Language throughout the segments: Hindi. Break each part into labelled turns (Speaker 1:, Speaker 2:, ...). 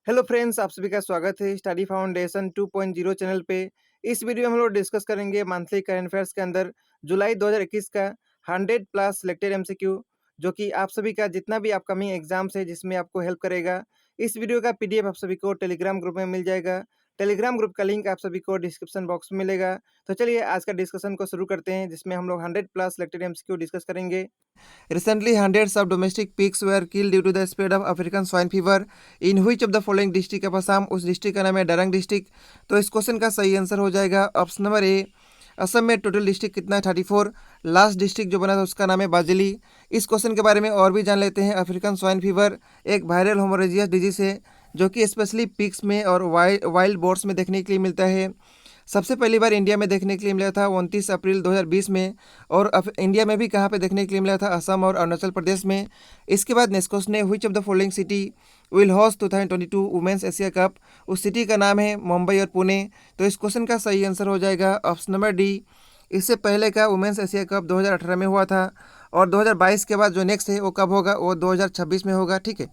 Speaker 1: हेलो फ्रेंड्स, आप सभी का स्वागत है स्टडी फाउंडेशन 2.0 चैनल पे। इस वीडियो में हम लोग डिस्कस करेंगे मंथली करंट अफेयर्स के अंदर जुलाई 2021 का 100 प्लस सिलेक्टेड एमसीक्यू, जो कि आप सभी का जितना भी अपकमिंग एग्जाम्स है जिसमें आपको हेल्प करेगा। इस वीडियो का पीडीएफ आप सभी को टेलीग्राम ग्रुप में मिल जाएगा। टेलीग्राम ग्रुप का लिंक आप सभी को डिस्क्रिप्शन बॉक्स में मिलेगा। तो चलिए आज का डिस्कशन को शुरू करते हैं, जिसमें हम लोग 100 प्लस सिलेक्टेड एमसीक्यू डिस्कस करेंगे। Recently, hundreds of domestic pigs were killed due to the spread of African swine fever. In which of the following district of Assam? उस डिस्ट्रिक्ट का नाम है डरंग डिस्ट्रिक्ट। तो इस क्वेश्चन का सही आंसर हो जाएगा ऑप्शन नंबर ए। असम में टोटल डिस्ट्रिक्ट कितना है? 34। लास्ट डिस्ट्रिक्ट जो बना था उसका नाम है बाजिली। इस क्वेश्चन के बारे में और भी जान लेते हैं। अफ्रीकन स्वाइन फीवर एक वायरल होमोरेजियस डिजीज है जो कि स्पेशली पिग्स में और वाइल्ड बोर्ड्स में देखने के लिए मिलता है। सबसे पहली बार इंडिया में देखने के लिए मिला था 29 अप्रैल 2020 में। और इंडिया में भी कहाँ पे देखने के लिए मिला था? असम और अरुणाचल प्रदेश में। इसके बाद नेक्स्ट क्वेश्चन है, which of the following city will host 2022 women's Asia cup? उस सिटी का नाम है मुंबई और पुणे। तो इस क्वेश्चन का सही आंसर हो जाएगा ऑप्शन नंबर डी। इससे पहले का वुमेन्स एशिया कप 2018 में हुआ था, और 2022 के बाद जो नेक्स्ट है वो कब होगा? वो 2026 में होगा। ठीक है।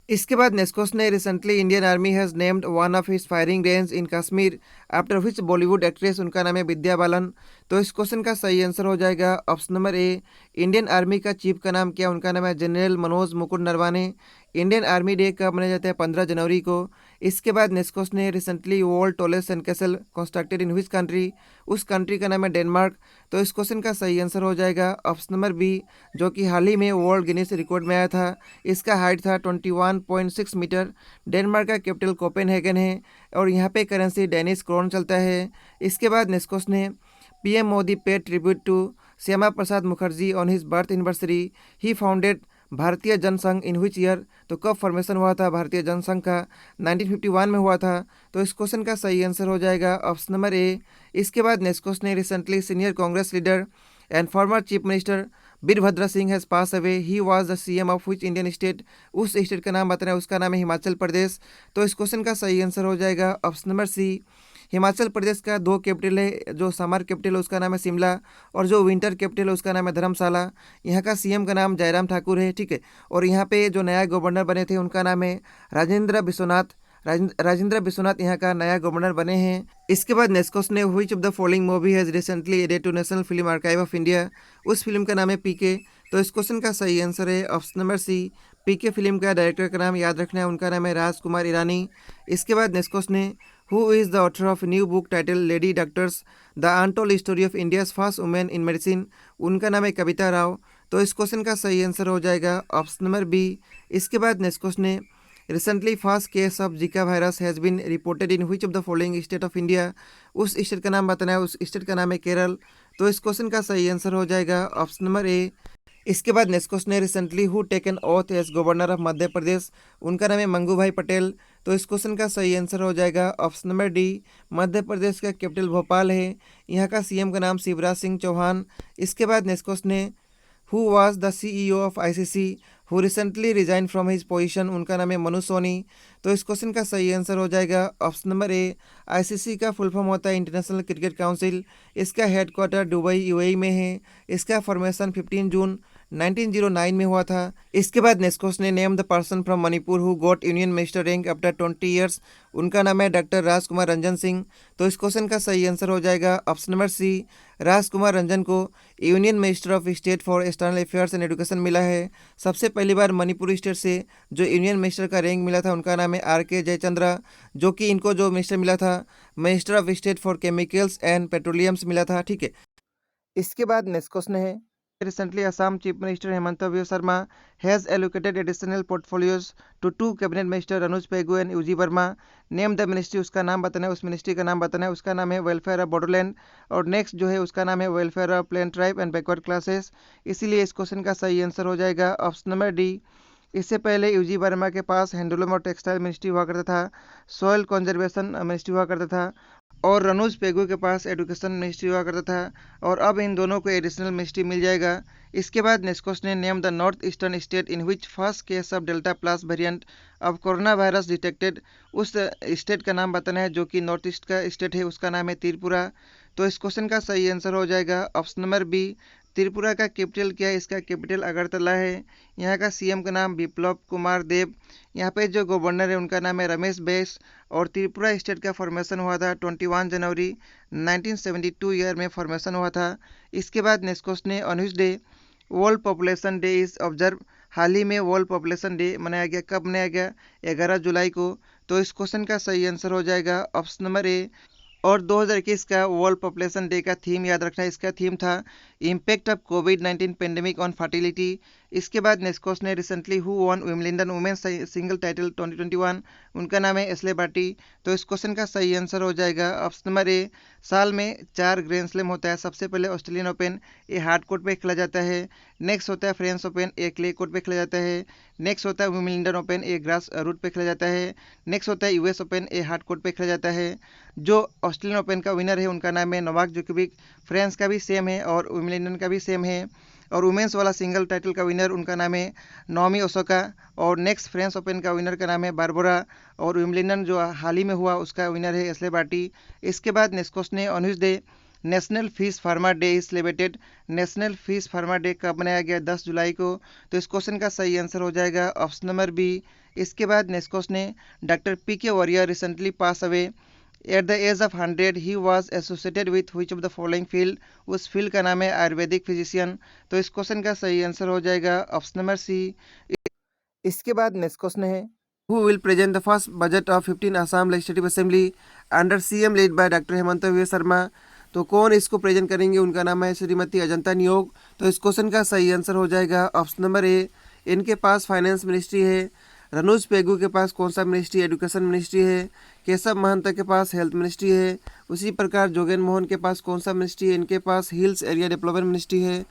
Speaker 1: इसके बाद नेक्स्ट क्वेश्चन है, recently Indian army has named one of his firing range in Kashmir after which Bollywood actress? उनका नाम है विद्या बालन। तो इस क्वेश्चन का सही आंसर हो जाएगा ऑप्शन नंबर ए। इंडियन आर्मी का चीफ का नाम क्या? उनका नाम है general Manoj Mukund Naravane. Indian army day कब मनाया जाता है? 15 जनवरी को। इसके बाद नेक्स्ट क्वेश्चन है, recently world tallest sand castle constructed in which country? उस कंट्री का नाम है डेनमार्क। तो इस क्वेश्चन का सही आंसर हो जाएगा ऑप्शन नंबर बी, जो कि हाल ही में वर्ल्ड गिनीज रिकॉर्ड में आया था। इसका हाइट था 21.6 मीटर। डेनमार्क का कैपिटल कोपेनहेगन है और यहाँ पे करेंसी डेनिश क्रोन चलता है। इसके बाद नेक्स्ट क्वेश्चन है, PM Modi paid tribute to Shyama Prasad Mukherjee on his birth anniversary. He founded Bharatiya Jana Sangh in which year? तो कब फॉर्मेशन हुआ था भारतीय जनसंघ का? 1951 में हुआ था। तो इस क्वेश्चन का सही आंसर हो जाएगा ऑप्शन नंबर ए। इसके बाद नेक्स्ट क्वेश्चन है, recently senior Congress leader and former chief minister Virbhadra Singh has pass away. He was the CM of which Indian state? उस स्टेट का नाम बताना है, उसका नाम है हिमाचल प्रदेश। तो इस क्वेश्चन का सही आंसर हो जाएगा ऑप्शन नंबर सी। हिमाचल प्रदेश का दो कैपिटल है, जो समर कैपिटल है उसका नाम है शिमला, और जो विंटर कैपिटल है उसका नाम है धर्मशाला। यहाँ का सीएम का नाम जयराम ठाकुर है। ठीक है। और यहाँ पे जो नया गवर्नर बने थे उनका नाम है राजेंद्र विश्वनाथ। राजेंद्र विश्वनाथ यहाँ का नया गवर्नर बने हैं। इसके बाद नेक्स्ट क्वेश्चन है, which of the following movie has recently added to national film archive of India? उस फिल्म का नाम है पीके। तो इस क्वेश्चन का सही आंसर है ऑप्शन नंबर सी। पीके फिल्म का डायरेक्टर का नाम याद रखना है, उनका नाम है राजकुमार ईरानी। इसके बाद नेक्स्ट क्वेश्चन है, who is the author of new book title lady doctors the untold story of India's first women in medicine? उनका नाम है कविता राव। तो इस क्वेश्चन का सही आंसर हो जाएगा ऑप्शन नंबर बी। इसके बाद नेक्स्ट क्वेश्चन है, recently first case of Zika virus has been reported in which of the following state of India? उस स्टेट का नाम बताना है, उस स्टेट का नाम है केरल। तो इस क्वेश्चन का सही आंसर हो जाएगा ऑप्शन नंबर ए। इसके बाद नेक्स्ट क्वेश्चन है, recently who taken oath as governor of Madhya Pradesh? उनका नाम है मंगू भाई पटेल। तो इस क्वेश्चन का सही आंसर हो जाएगा option number D. Madhya Pradesh का कैपिटल भोपाल है। यहाँ का सीएम का नाम शिवराज सिंह चौहान। इसके बाद नेक्स्ट क्वेश्चन है, who was the CEO of ICC who recently resign from his position? उनका नाम है मनु सोनी। तो इस क्वेश्चन का सही आंसर हो जाएगा ऑप्शन नंबर ए। आईसीसी का फुल फॉर्म होता है इंटरनेशनल क्रिकेट काउंसिल। इसका हेडक्वार्टर दुबई यूएई में है। इसका फॉर्मेशन 15 जून 1909 में हुआ था। इसके बाद नेक्स्ट क्वेश्चन है, name the person from Manipur who got union minister rank after 20 years? उनका नाम है डॉक्टर राजकुमार रंजन सिंह। तो इस क्वेश्चन का सही आंसर हो जाएगा ऑप्शन नंबर सी। राजकुमार रंजन को union minister of state for external affairs and education मिला है। सबसे पहली बार मणिपुर स्टेट से जो यूनियन मिनिस्टर का रैंक मिला था उनका नाम है आर.के. जयचंद्रा, जो कि इनको जो मिनिस्टर मिला था minister of state for chemicals and petroleums मिला था। ठीक है। इसके बाद नेक्स्ट क्वेश्चन है, recently Assam Chief Minister Hemanta Biswa Sharma has allocated additional portfolios to two cabinet minister Anuj Pegu and UG Verma. Name the ministry, उसका नाम बताना है, उस मिनिस्ट्री का नाम बताना है, उसका नाम है वेलफेयर ऑफ बॉडोलैंड। और नेक्स्ट जो है उसका नाम है welfare of plain tribe and backward classes. इसीलिए इस क्वेश्चन का सही आंसर हो जाएगा ऑप्शन नंबर डी। इससे पहले यूजी वर्मा के पास हैंडलूम और टेक्सटाइल मिनिस्ट्री हुआ करता था, सॉइल कंजर्वेशन मिनिस्ट्री हुआ करता था, और रनूज पेगू के पास एजुकेशन मिनिस्ट्री हुआ करता था। और अब इन दोनों को एडिशनल मिनिस्ट्री मिल जाएगा। इसके बाद नेक्स्ट क्वेश्चन है, name the north eastern state in which first case of delta plus variant of corona virus detected? उस स्टेट का नाम बताना है जो कि नॉर्थ ईस्ट का स्टेट है, उसका नाम है त्रिपुरा। तो इस क्वेश्चन का सही आंसर हो जाएगा ऑप्शन नंबर बी, त्रिपुरा का कैपिटल क्या है? इसका कैपिटल अगरतला है। यहाँ का सीएम का नाम बिप्लब कुमार देब। यहाँ पे जो गवर्नर है उनका नाम है रमेश बैस। और त्रिपुरा स्टेट का फॉर्मेशन हुआ था 21 जनवरी 1972 ईयर में फॉर्मेशन हुआ था। इसके बाद नेस्कोस ने on day world population day is observe. हाल ही में वर्ल्ड पॉपुलेशन डे मनाया गया। कब मनाया गया? 11 जुलाई को। तो इस क्वेश्चन का सही आंसर हो जाएगा ऑप्शन नंबर ए। और 2021 का वर्ल्ड पॉपुलेशन डे का थीम याद रखना है। इसका थीम था इम्पैक्ट ऑफ कोविड-19 पेंडेमिक ऑन फर्टिलिटी। इसके बाद नेक्स्ट क्वेश्चन है recently who won Wimbledon women's single title 2021। उनका नाम है एश्ले बार्टी। तो इस क्वेश्चन का सही आंसर हो जाएगा ऑप्शन नंबर ए। साल में 4 ग्रैंड स्लैम होता है। सबसे पहले ऑस्ट्रेलियन ओपन, ये हार्ड कोर्ट पे खेला जाता है। नेक्स्ट होता है फ्रेंच ओपन, ये क्ले कोर्ट पे खेला जाता है। नेक्स्ट होता है विंबलडन ओपन, ये ग्रास रूट पे खेला जाता है। नेक्स्ट होता है यूएस ओपन, ये हार्ड कोर्ट पे खेला जाता है। जो ऑस्ट्रेलियन ओपन का विनर है उनका नाम है नोवाक जोकोविक। फ्रेंच का भी सेम है और विंबलडन का भी सेम है। और वुमेंस वाला सिंगल टाइटल का विनर उनका नाम है नाओमी ओसाका। और नेक्स्ट फ्रेंच ओपन का विनर का नाम है बारबोरा। और विंबलडन जो हाल ही में हुआ उसका विनर है एश्ले बार्टी। इसके बाद नेक्स्ट क्वेश्चन है on day national fish farmer day is celebrated. National fish farmer day कब मनाया गया? 10 जुलाई को। तो इस क्वेश्चन का सही आंसर हो जाएगा ऑप्शन नंबर बी। इसके बाद नेक्स्ट क्वेश्चन है doctor P K. Warrier recently pass away at the age of 100। He was associated with which of the following field. उस फील्ड का नाम है आयुर्वेदिक फिजिशियन। तो इस क्वेश्चन का सही आंसर हो जाएगा ऑप्शन नंबर सी। इसके बाद नेक्स्ट क्वेश्चन है who will present the first budget of 15 Assam legislative assembly under CM lead by doctor Himanta Biswa Sarma. तो कौन इसको प्रेजेंट करेंगे? उनका नाम है श्रीमती अजंता नियोग। तो इस क्वेश्चन का सही आंसर हो जाएगा ऑप्शन नंबर ए। इनके पास फाइनेंस मिनिस्ट्री है। रनूज पेगू के पास कौन सा मिनिस्ट्री? एजुकेशन मिनिस्ट्री है। केशव महंता के पास हेल्थ मिनिस्ट्री है। उसी प्रकार जोगेन मोहन के पास कौन सा मिनिस्ट्री है? इनके पास हिल्स एरिया डेवलपमेंट मिनिस्ट्री है।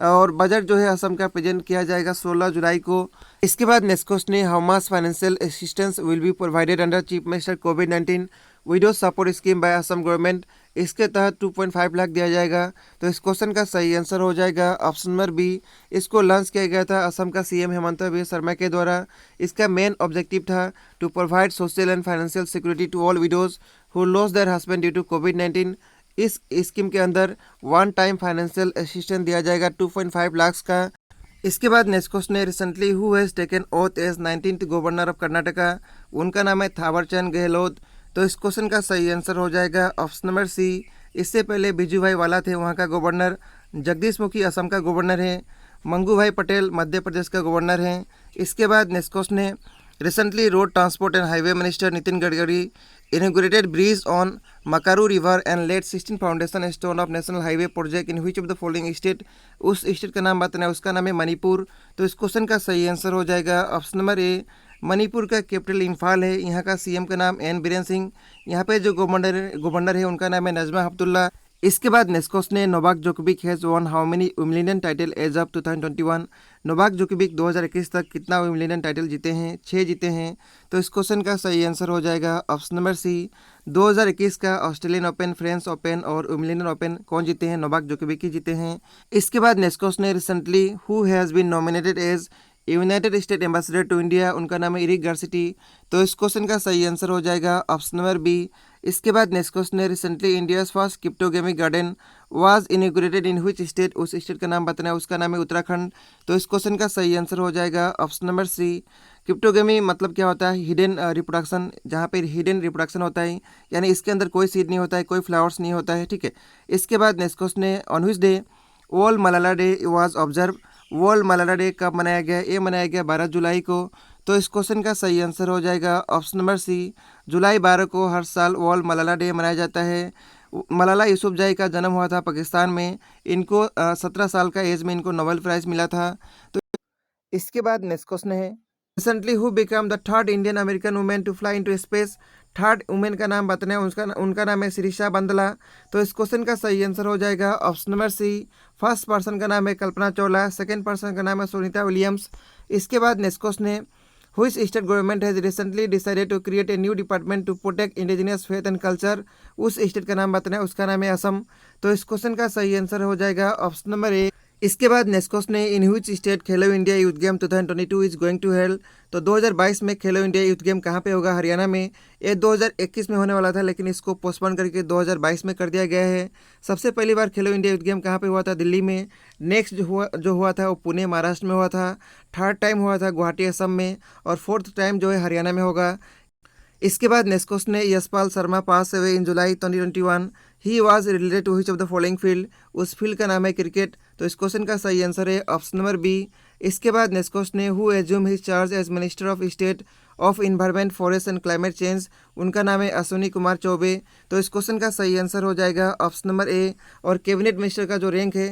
Speaker 1: और बजट जो है असम का प्रेजेंट किया जाएगा 16 जुलाई को। इसके बाद नेक्स्ट क्वेश्चन है how much financial assistance will be provided under chief minister covid window support scheme bye Assam government. इसके तहत 2.5 लाख दिया जाएगा। तो इस क्वेश्चन का सही आंसर हो जाएगा ऑप्शन नंबर बी। इसको लॉन्च किया गया था असम का सीएम हेमंत बिस्वा शर्मा के द्वारा। इसका मेन ऑब्जेक्टिव था to provide social and financial security to all widows who loss their husband due to कोविड-19। इस स्कीम के अंदर वन टाइम फाइनेंशियल असिस्टेंस दिया जाएगा 2.5 लाख का। इसके बाद नेक्स्ट क्वेश्चन है recently who has taken oath as 19th governor of Karnataka. उनका नाम है थावरचंद गहलोत। तो इस क्वेश्चन का सही आंसर हो जाएगा ऑप्शन नंबर सी। इससे पहले बिजू भाई वाला थे वहाँ का गवर्नर। जगदीश मुखी असम का गवर्नर है। मंगू भाई पटेल मध्य प्रदेश का गवर्नर हैं। इसके बाद नेक्स्ट क्वेश्चन है recently road transport and highway minister Nitin Gadkari inaugurated bridge on Makaru river and laid 16 foundation stone of national highway project in which of the following state. उस स्टेट का नाम बताना है, उसका नाम है मणिपुर। तो इस क्वेश्चन का सही आंसर हो जाएगा ऑप्शन नंबर ए। मणिपुर का कैपिटल इम्फाल है। यहाँ का सीएम का नाम एन बीरेन सिंह। यहाँ पे जो गवर्नर है उनका नाम है नजमा हेपतुल्ला। इसके बाद नेक्स्ट क्वेश्चन है Novak Djokovic has won how many Wimbledon title as of 2021। Novak Djokovic 2021 तक कितना विंबलडन टाइटल जीते हैं? 6 जीते हैं। तो इस क्वेश्चन का सही आंसर हो जाएगा ऑप्शन नंबर सी। 2021 का ऑस्ट्रेलियन ओपन, फ्रेंच ओपन और विंबलडन ओपन कौन जीते हैं? नोवाक जोकोविक ही जीते हैं। इसके बाद नेक्स्ट क्वेश्चन है recently who has been nominated as United State ambassador to India. उनका नाम है इरिक गार्सिटी। तो इस क्वेश्चन का सही आंसर हो जाएगा ऑप्शन नंबर बी। इसके बाद नेक्स्ट क्वेश्चन है recently India's first cryptogamic garden was inaugurated in which state. उस स्टेट का नाम बताना है, उसका नाम है उत्तराखंड। तो इस क्वेश्चन का सही आंसर हो जाएगा ऑप्शन नंबर सी। क्रिप्टोगेमी मतलब क्या होता है? हिडन रिप्रोडक्शन, जहाँ पे हिडन रिप्रोडक्शन होता है, यानी इसके अंदर कोई सीड नहीं होता है, कोई फ्लावर्स नहीं होता है, ठीक है। इसके बाद नेक्स्ट क्वेश्चन है on which day world Malala day was observe. World Malala day कब मनाया गया? ये मनाया गया 12 जुलाई को। तो इस क्वेश्चन का सही आंसर हो जाएगा ऑप्शन नंबर सी। जुलाई 12 को हर साल वर्ल्ड मलाला डे मनाया जाता है। मलाला यूसुफजई का जन्म हुआ था पाकिस्तान में। इनको 17 साल का एज में इनको नोबेल प्राइज़ मिला था। तो इसके बाद नेक्स्ट क्वेश्चन है recently who become the third Indian American women to fly into space. Third women का नाम बताना है, उनका नाम है शिरीषा बंदला। तो इस क्वेश्चन का सही आंसर हो जाएगा option number C. First person का नाम है कल्पना चावला, सेकंड पर्सन का नाम है सुनीता विलियम्स। इसके बाद नेक्स्ट क्वेश्चन है which state government has recently decided to create a new department to protect indigenous faith and culture. उस स्टेट का नाम बताना है, उसका नाम है असम। तो इस क्वेश्चन का सही आंसर हो जाएगा ऑप्शन नंबर ए। इसके बाद नेस्कोस ने in which state Khelo India youth game 2022 is going to held. तो 2022 में खेलो इंडिया यूथ गेम कहाँ पे होगा? हरियाणा में। ये 2021 में होने वाला था, लेकिन इसको पोस्टपोन करके 2022 में कर दिया गया है। सबसे पहली बार खेलो इंडिया यूथ गेम कहाँ पे हुआ था? दिल्ली में। नेक्स्ट जो हुआ था वो पुणे महाराष्ट्र में हुआ था। थर्ड टाइम हुआ था गुवाहाटी असम में, और फोर्थ टाइम जो है हरियाणा में होगा। इसके बाद नेस्कोस ने Yashpal Sharma pass away in July 2021। He was related to which of the following field? उस फील्ड का नाम है क्रिकेट। तो इस क्वेश्चन का सही आंसर है ऑप्शन नंबर बी। इसके बाद नेस्कोस ने who assume his charge as minister of state of environment forest and climate change? उनका नाम है अश्विनी कुमार चौबे। तो इस क्वेश्चन का सही आंसर हो जाएगा ऑप्शन नंबर ए। और कैबिनेट मिनिस्टर का जो रैंक है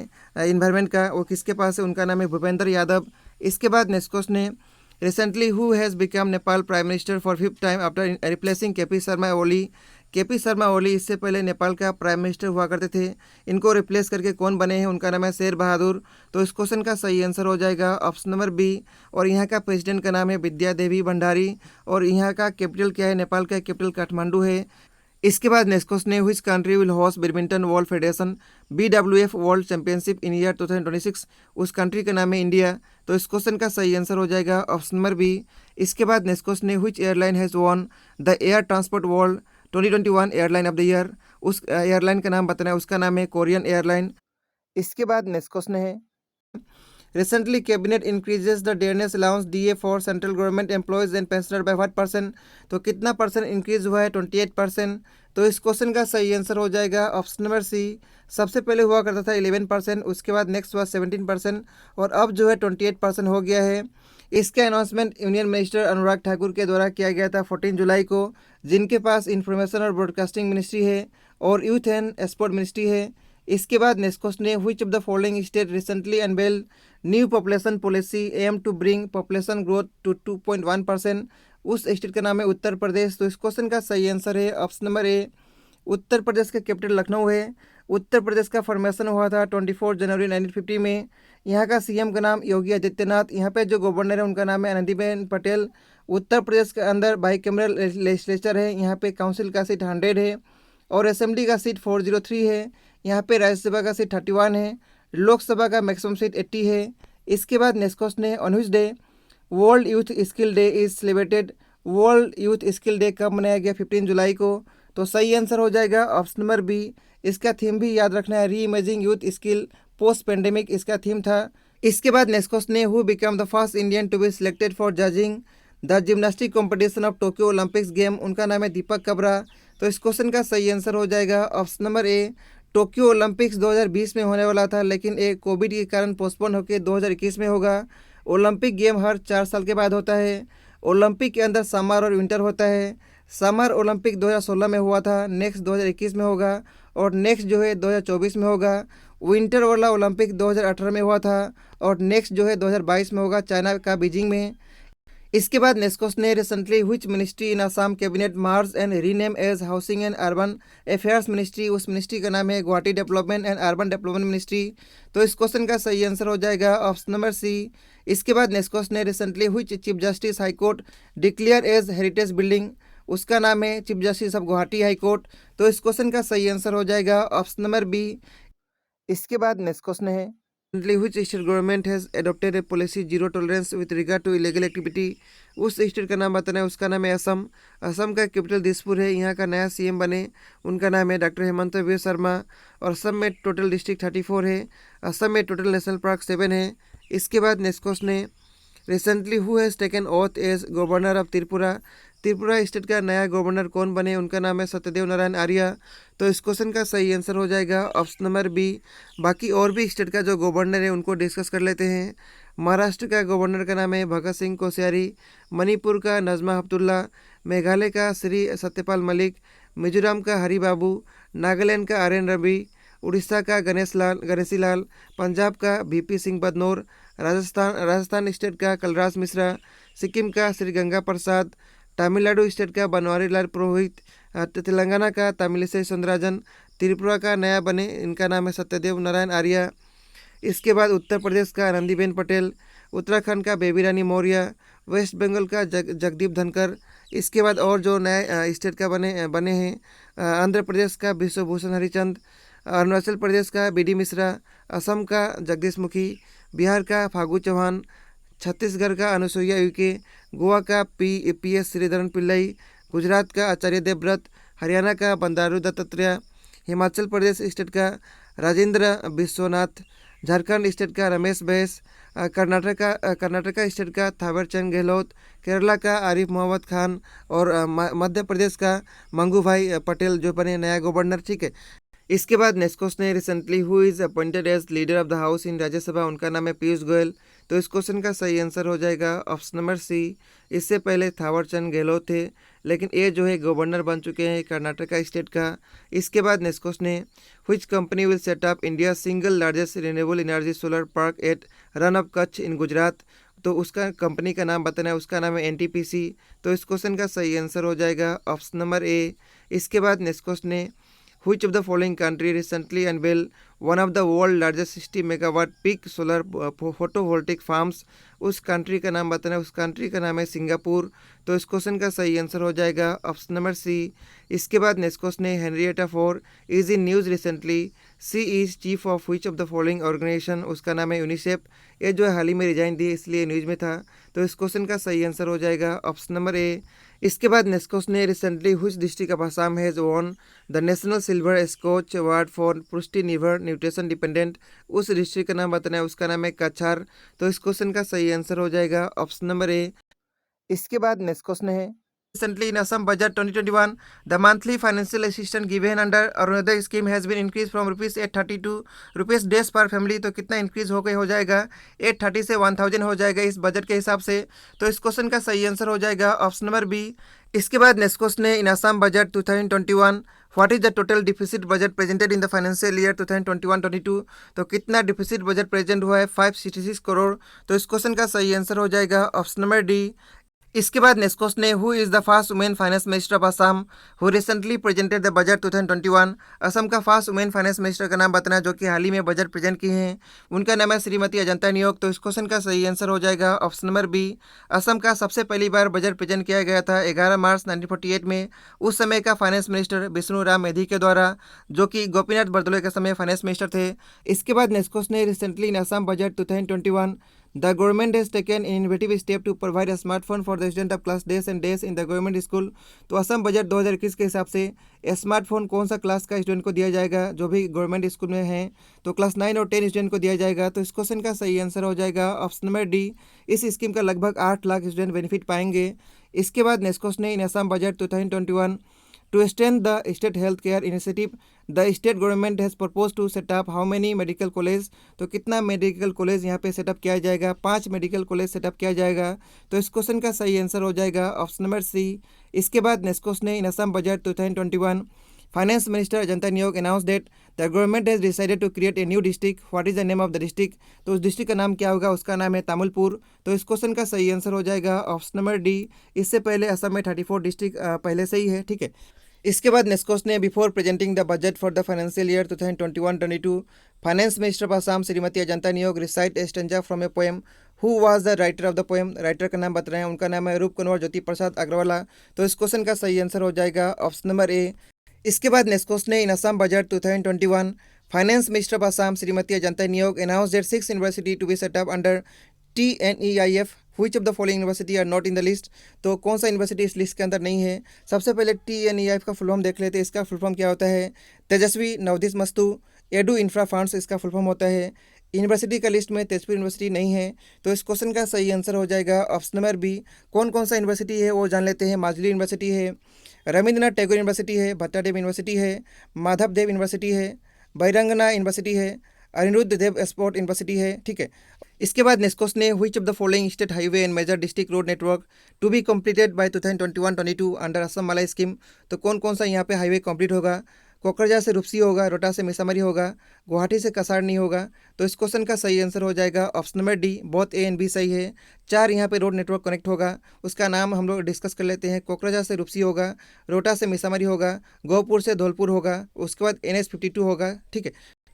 Speaker 1: इन्वायरमेंट का, वो किसके पास है? उनका नाम है भूपेंद्र यादव। इसके बाद नेस्कोस ने Recently, who has become Nepal Prime Minister for fifth time after replacing KP Sharma Oli? KP Sharma Oli इससे पहले नेपाल का प्राइम मिनिस्टर हुआ करते थे। इनको रिप्लेस करके कौन बने हैं? उनका नाम है शेर बहादुर। तो इस क्वेश्चन का सही आंसर हो जाएगा ऑप्शन नंबर बी। और यहाँ का प्रेसिडेंट का नाम है विद्या देवी भंडारी। और यहाँ का कैपिटल क्या है? नेपाल का कैपिटल काठमांडू है। इसके बाद नेस्कोस ने which country will host badminton world federation BWF world championship in year 2026? उस कंट्री का नाम है इंडिया। तो इस क्वेश्चन का सही आंसर हो जाएगा ऑप्शन नंबर बी। इसके बाद नेस्कोस ने which airline has won the air transport world 2021 airline of the year? उस एयरलाइन का नाम बताना है। उसका नाम है कोरियन एयरलाइन। इसके बाद नेस्कोस ने है Recently, Cabinet increases the dearness allowance DA for central government employees and pensioners by what percent? तो कितना परसेंट इंक्रीज हुआ है? 28%। तो इस क्वेश्चन का सही आंसर हो जाएगा ऑप्शन नंबर सी। सबसे पहले हुआ करता था 11%, उसके बाद नेक्स्ट हुआ 17%, और अब जो है 28% हो गया है। इसका announcement union minister Anurag Thakur के द्वारा किया गया था 14 जुलाई को, जिनके पास इंफॉर्मेशन और ब्रॉडकास्टिंग मिनिस्ट्री है और यूथ एंड स्पोर्ट मिनिस्ट्री है। इसके बाद नेस्कोस ने which of the following state recently unveil new population policy aim to bring population growth to 2.1%? उस स्टेट का नाम है उत्तर प्रदेश। तो इस क्वेश्चन का सही आंसर है ऑप्शन नंबर ए। उत्तर प्रदेश का कैपिटल लखनऊ है। उत्तर प्रदेश का फॉर्मेशन हुआ था 24 जनवरी 1950 में। यहाँ का सीएम का नाम योगी आदित्यनाथ। यहाँ पे जो गवर्नर है उनका नाम है आनंदीबेन पटेल। उत्तर प्रदेश के अंदर बाई कैमरल लेजिस्लेचर है। यहाँ पे काउंसिल का सीट 100 है और असेंबली का सीट 403 है। यहाँ पे राज्यसभा का सीट 31 है। लोकसभा का मैक्सिमम सीट 80 है। इसके बाद नेस्कोस ने on which day world youth skill day is celebrated? World youth skill day कब मनाया गया? 15 जुलाई को। तो सही आंसर हो जाएगा ऑप्शन नंबर बी। इसका थीम भी याद रखना है, reimagining youth skill post pandemic इसका थीम था। इसके बाद नेस्कोस ने who become the first Indian to be selected for judging the gymnastic competition of Tokyo Olympics game? उनका नाम है दीपक कबरा। तो इस क्वेश्चन का सही आंसर हो जाएगा ऑप्शन नंबर ए। टोक्यो ओलंपिक्स 2020 में होने वाला था, लेकिन एक कोविड के कारण पोस्टपोन होकर 2021 में होगा। ओलंपिक गेम हर 4 साल के बाद होता है। ओलंपिक के अंदर समर और विंटर होता है। समर ओलंपिक 2016 में हुआ था, नेक्स्ट 2021 में होगा, और नेक्स्ट जो है 2024 में होगा। विंटर वाला ओलंपिक 2018 में हुआ था, और नेक्स्ट जो है 2022 में होगा, चाइना का बीजिंग में। इसके बाद नेस्कोस ने recently which ministry in Assam cabinet merge and rename as housing and urban affairs ministry? उस मिनिस्ट्री का नाम है Guwahati development and urban development ministry. तो इस क्वेश्चन का सही आंसर हो जाएगा ऑप्शन नंबर सी। इसके बाद नेस्कोस ने recently which chief justice high court declare as heritage building? उसका नाम है chief justice of Guwahati high court. तो इस क्वेश्चन का सही आंसर हो जाएगा ऑप्शन नंबर बी। इसके बाद नेस्कोस ने है Recently, which state government has adopted a policy zero tolerance with regard to illegal activity? उस स्टेट का नाम बताना है। उसका नाम है असम। असम का कैपिटल दिसपुर है। यहाँ का नया सीएम बने, उनका नाम है डॉक्टर हेमंत बिस्वा शर्मा। और असम में टोटल डिस्ट्रिक्ट 34 है। असम में टोटल नेशनल पार्क 7 है। इसके बाद नेस्कोस ने recently who has taken oath as governor of Tripura? Tripura state का नया गवर्नर कौन बने? उनका नाम है सत्यदेव नारायण आर्य। तो इस क्वेश्चन का सही आंसर हो जाएगा ऑप्शन नंबर बी। बाकी और भी स्टेट का जो गवर्नर है उनको डिस्कस कर लेते हैं। महाराष्ट्र का गवर्नर का नाम है भगत सिंह कोश्यारी। मणिपुर का नजमा हेपतुल्ला। मेघालय का श्री सत्यपाल मलिक। मिजोरम का हरि बाबू। नागालैंड का आर एन रवि। उड़ीसा का गणेशी लाल। पंजाब का VP सिंह बदनौर। राजस्थान स्टेट का कलराज मिश्रा। सिक्किम का श्री गंगा प्रसाद। तमिलनाडु स्टेट का बनवारी लाल पुरोहित। तेलंगाना का तमिलिसई सौंदरराजन। त्रिपुरा का नया बने, इनका नाम है सत्यदेव नारायण आर्य। इसके बाद उत्तर प्रदेश का आनंदीबेन पटेल। उत्तराखंड का बेबी रानी मौर्य। वेस्ट बंगाल का जगदीप धनकर। इसके बाद और जो नए स्टेट का बने हैं आंध्र प्रदेश का विश्वभूषण हरिचंद। अरुणाचल प्रदेश का बीडी मिश्रा, असम का जगदीश मुखी, बिहार का फागू चौहान, छत्तीसगढ़ का अनुसुईया उइके, गोवा का पीएस श्रीधरन पिल्लई, गुजरात का आचार्य देवव्रत, हरियाणा का बंडारू दत्तात्रेय, हिमाचल प्रदेश स्टेट का राजेंद्र विश्वनाथ, झारखंड स्टेट का रमेश बैस, कर्नाटका स्टेट का थावरचंद गहलोत, केरला का आरिफ मोहम्मद खान और मध्य प्रदेश का मंगू भाई पटेल जो बने नया गवर्नर। ठीक है, इसके बाद नेस्कोस ने recently who is appointed as leader of the house in Rajya Sabha, उनका नाम है पीयूष गोयल। तो इस क्वेश्चन का सही आंसर हो जाएगा ऑप्शन नंबर सी। इससे पहले थावरचंद गहलोत थे, लेकिन ये जो है गवर्नर बन चुके हैं कर्नाटका स्टेट का। इसके बाद नेस्कोस ने which company will set up India single largest renewable energy solar park at Rann of Kutch in Gujarat. तो उसका कंपनी का नाम बताना है, उसका नाम है एनटीपीसी। तो इस क्वेश्चन का सही आंसर हो जाएगा ऑप्शन नंबर ए। इसके बाद नेस्कोस ने Which of the following country recently unveiled one of the world largest 60 megawatt peak solar photovoltaic farms? उस कंट्री का नाम बताना है, उस कंट्री का नाम है सिंगापुर। तो इस क्वेश्चन का सही आंसर हो जाएगा ऑप्शन नंबर सी। इसके बाद नेस्कोस ने Henrietta Fore is in news recently, she is chief of which of the following organisation, उसका नाम है यूनिसेफ। ये जो है हाल ही में रिजाइन दी इसलिए न्यूज़ में था। तो इस क्वेश्चन का सही आंसर हो जाएगा ऑप्शन नंबर ए। इसके बाद नेस्कोस ने recently which district of Assam has won the national silver SKOCH award for Pushti Nirbhar nutrition dependent, उस डिस्ट्रिक्ट का नाम बताना है, उसका नाम है कछार। तो इस क्वेश्चन का सही आंसर हो जाएगा ऑप्शन नंबर ए। इसके बाद नेस्कोस ने recently in Assam budget 2021 the monthly financial assistance given under Arunodaya scheme has been increased from rupees 830 to rupees days per family। तो कितना इंक्रीज हो गई हो जाएगा, 830 से 1000 हो जाएगा इस बजट के हिसाब से। तो इस क्वेश्चन का सही आंसर हो जाएगा ऑप्शन नंबर बी। इसके बाद नेस्कोस ने in Assam budget 2021 what is the total deficit budget presented in the financial year 2021-22। तो कितना डिफिसिट बजट प्रेजेंट हुआ है, 566 करोड़। तो इस क्वेश्चन का सही आंसर हो जाएगा ऑप्शन नंबर डी। इसके बाद नेस्कोस ने who is the first women finance minister of Assam who recently presented the budget 2021। Assam का फर्स्ट वुमेन फाइनेंस मिनिस्टर का नाम बताना है जो कि हाल ही में बजट प्रेजेंट किए हैं, उनका नाम है श्रीमती अजंता नियोग। तो इस क्वेश्चन का सही आंसर हो जाएगा ऑप्शन नंबर बी। असम का सबसे पहली बार बजट प्रेजेंट किया गया था 11 मार्च 1948 में, उस समय का फाइनेंस मिनिस्टर विष्णु राम मेधी के द्वारा, जो कि गोपीनाथ बरदलोई के समय फाइनेंस मिनिस्टर थे। इसके बाद नेस्कोस ने recently in Assam budget 2021 The government has taken an innovative step to provide a smartphone for the student of class days and days in the government school। तो असम बजट 2021 के हिसाब से स्मार्टफोन कौन सा क्लास का स्टूडेंट को दिया जाएगा जो भी गवर्नमेंट स्कूल में है, तो क्लास 9 और 10 स्टूडेंट को दिया जाएगा। तो इस क्वेश्चन का सही आंसर हो जाएगा ऑप्शन नंबर डी। इस स्कीम का लगभग 8 लाख स्टूडेंट बेनिफिट पाएंगे। इसके बाद नेस्कोस ने in Assam budget 2021 To extend the state health care initiative, the state government has proposed to set up how many medical college। तो कितना मेडिकल कॉलेज यहाँ पे सेटअप किया जाएगा, 5 मेडिकल कॉलेज सेटअप किया जाएगा। तो इस क्वेश्चन का सही आंसर हो जाएगा ऑप्शन नंबर सी। इसके बाद नेस्कोस ने in Assam budget 2021 finance minister Ajanta Neog announce that the government has decided to create a new district, what is the name of the district. तो उस डिस्ट्रिक्ट का नाम क्या होगा, उसका नाम है तामुलपुर। तो इस क्वेश्चन का सही आंसर हो जाएगा ऑप्शन नंबर डी। इससे पहले असम में 34 डिस्ट्रिक्ट पहले से ही है। ठीक है, इसके बाद नेस्कोस ने before presenting the budget for the financial year 2021-22 finance minister of Assam Shrimati Ajanta Neog recite a stanza from a poem who was the writer of the poem. Writer का नाम बता रहे हैं, उनका नाम है रूप कुंवर ज्योति प्रसाद अग्रवाला। तो इस क्वेश्चन का सही आंसर हो जाएगा ऑप्शन नंबर ए। इसके बाद नेस्कोस ने in Assam budget 2021 finance minister of Assam Shrimati Ajanta Neog announce that 6 university to be set up under TNEIF which of the following university are not in the list। तो कौन सा यूनिवर्सिटी इस लिस्ट के अंदर नहीं है। सबसे पहले TNEIF का फुल फॉर्म देख लेते हैं। इसका फुल फॉर्म क्या होता है, तेजस्वी नवोदित मस्तु एडू इंफ्रा फंड्स इसका फुल फॉर्म होता है। यूनिवर्सिटी का लिस्ट में तेजपुर यूनिवर्सिटी नहीं है। तो इस क्वेश्चन का सही आंसर हो जाएगा ऑप्शन नंबर बी। कौन कौन सा यूनिवर्सिटी है वो जान लेते हैं। माजुली यूनिवर्सिटी है, रविंद्रनाथ टैगोर यूनिवर्सिटी है, भट्टादेव यूनिवर्सिटी है, माधव देव यूनिवर्सिटी है, बैरंगना यूनिवर्सिटी है, अनिरुद्ध देव स्पोर्ट यूनिवर्सिटी है। ठीक है, इसके बाद नेस्कोस ने which of the following state highway and major district road network to be completed by 2021-22 under Assam Mala scheme. तो कौन कौन सा यहाँ पे हाईवे कंप्लीट होगा, कोकराझार से रुपसी होगा, रोहटा से मिसामारी होगा, गुवाहाटी से कसार नहीं होगा। तो इस क्वेश्चन का सही आंसर हो जाएगा ऑप्शन नंबर डी। बहुत ए एंड बी सही है। 4 यहाँ पे रोड नेटवर्क कनेक्ट होगा, उसका नाम हम लोग डिस्कस कर लेते हैं। कोकराझार से रुपसी होगा, रोहटा से मिसामारी होगा, गोहपुर से धौलपुर होगा, उसके बाद NH52 होगा। ठीक है,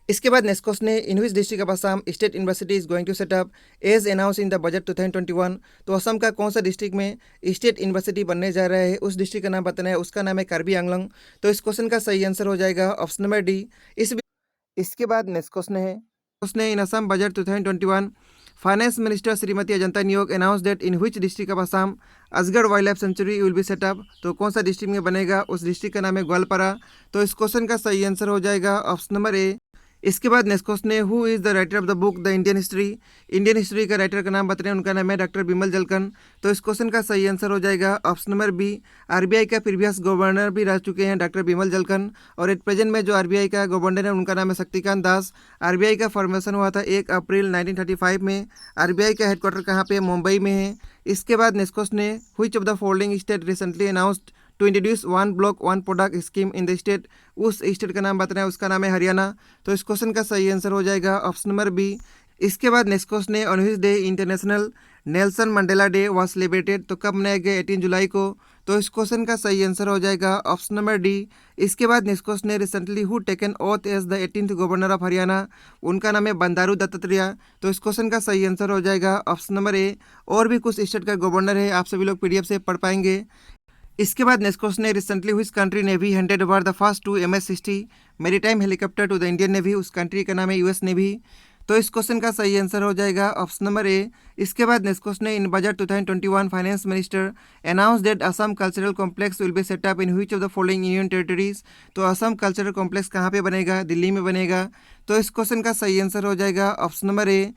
Speaker 1: इसके बाद नेस्कोस ने in which district of Assam state university is going to setup as announce in the budget 2021। तो असम का कौन सा डिस्ट्रिक्ट में स्टेट यूनिवर्सिटी बनने जा रहा है, उस डिस्ट्रिक्ट का नाम बताना है, उसका नाम है कार्बी आंगलोंग। तो इस क्वेश्चन का सही आंसर हो जाएगा ऑप्शन नंबर डी। इसके बाद नेक्स्ट क्वेश्चन है, उसने in Assam budget 2021 finance minister Shrimati Ajanta Neog announce that in which district of Assam Asgarh wild life sanctuary will be setup. तो कौन सा डिस्ट्रिक्ट में बनेगा, उस डिस्ट्रिक्ट का नाम है ग्वालपारा। तो इस क्वेश्चन का सही आंसर हो जाएगा ऑप्शन नंबर ए। इसके बाद नेक्स्ट क्वेश्चन है, who is the writer of the book the Indian history. Indian history का राइटर का नाम बताएं, उनका नाम है डॉक्टर बिमल जलकन। तो इस क्वेश्चन का सही आंसर हो जाएगा ऑप्शन नंबर बी। आरबीआई का प्रीवियस गवर्नर भी रह चुके हैं डॉक्टर बिमल जलकन, और एट प्रेजेंट में जो आरबीआई का गवर्नर है उनका नाम है शक्तिकांत दास। आरबीआई का फॉर्मेशन हुआ था 1 अप्रैल 1935 में। आरबीआई का हेडक्वार्टर कहाँ पे, मुंबई में है। इसके बाद नेक्स्ट क्वेश्चन है, which of the following state recently announced to introduce one block one product scheme in the state. उस स्टेट का नाम बताना है, उसका नाम है हरियाणा। तो इस क्वेश्चन का सही आंसर हो जाएगा ऑप्शन नंबर बी। इसके बाद नेक्स्ट क्वेश्चन है, on which day international Nelson Mandela day was celebrated. तो कब मनाया गया, 18 जुलाई को। तो इस क्वेश्चन का सही आंसर हो जाएगा ऑप्शन नंबर डी। इसके बाद नेक्स्ट क्वेश्चन है, recently who taken oath as the 18th governor of Haryana. उनका नाम है बंडारू दत्तात्रेय। तो इस क्वेश्चन का सही आंसर हो जाएगा ऑप्शन नंबर ए। और भी कुछ स्टेट का गवर्नर है, आप सभी लोग पीडीएफ से पढ़ पाएंगे। इसके बाद नेक्स्ट क्वेश्चन है, recently which country navy handed over the first 2 MS-60 maritime helicopter to the Indian navy. उस कंट्री का नाम है यूएस नेवी। तो इस क्वेश्चन का सही आंसर हो जाएगा ऑप्शन नंबर ए। इसके बाद नेक्स्ट क्वेश्चन है, in budget 2021 finance minister announce that Assam cultural complex will be setup in which of the following union territories. तो असम कल्चरल कॉम्प्लेक्स कहाँ पे बनेगा, दिल्ली में बनेगा। तो इस क्वेश्चन का सही आंसर हो जाएगा ऑप्शन नंबर ए।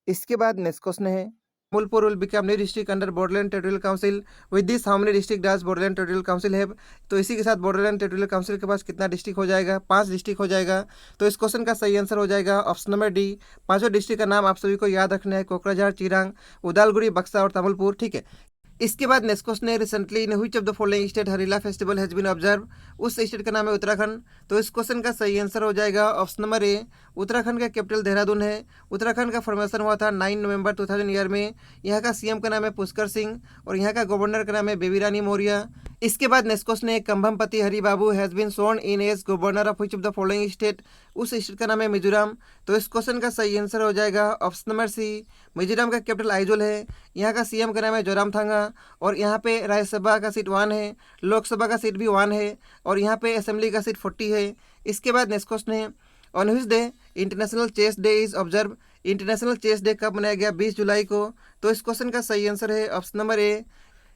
Speaker 1: इसके बाद नेक्स्ट क्वेश्चन है, Mulpur will become new district under Borderland Territorial Council. With this, how many district does Borderland Territorial Council have? तो इसी के साथ Borderland Territorial Council के पास कितना डिस्ट्रिक्ट हो जाएगा, 5 डिस्ट्रिक्ट हो जाएगा। तो इस क्वेश्चन का सही आंसर हो जाएगा ऑप्शन नंबर डी। पांचों डिस्ट्रिक्ट का नाम आप सभी को याद रखना है, कोकराझार, चिरांग, उदालगुड़ी, बक्सा और तमुलपुर। ठीक है। इसके बाद नेक्स्ट क्वेश्चन है, recently in which of the following state Harela festival has been observe. उस स्टेट का नाम है उत्तराखंड। तो इस क्वेश्चन का सही आंसर हो जाएगा ऑप्शन नंबर ए। उत्तराखंड का कैपिटल देहरादून है। उत्तराखंड का फॉर्मेशन हुआ था 9 नवंबर 2000 ईयर में। यहाँ का सीएम का नाम है पुष्कर सिंह और यहाँ का गवर्नर का नाम है बेबी रानी मौर्य। इसके बाद नेक्स्ट क्वेश्चन है, Kambhampati Hari Babu has been sworn in as governor of which of the following state. उस स्टेट का नाम है मिजोरम। तो इस क्वेश्चन का सही आंसर हो जाएगा ऑप्शन नंबर सी। मिजोरम का कैपिटल आइजोल है। यहाँ का सीएम का नाम है जोरामथंगा और यहाँ पे राज्यसभा का सीट 1 है, लोकसभा का सीट भी 1 है और यहाँ पे असेंबली का सीट 40 है। इसके बाद नेक्स्ट क्वेश्चन है, on which day international chess day is observe. International chess day कब मनाया गया, 20 जुलाई को। तो इस क्वेश्चन का सही आंसर है ऑप्शन नंबर ए।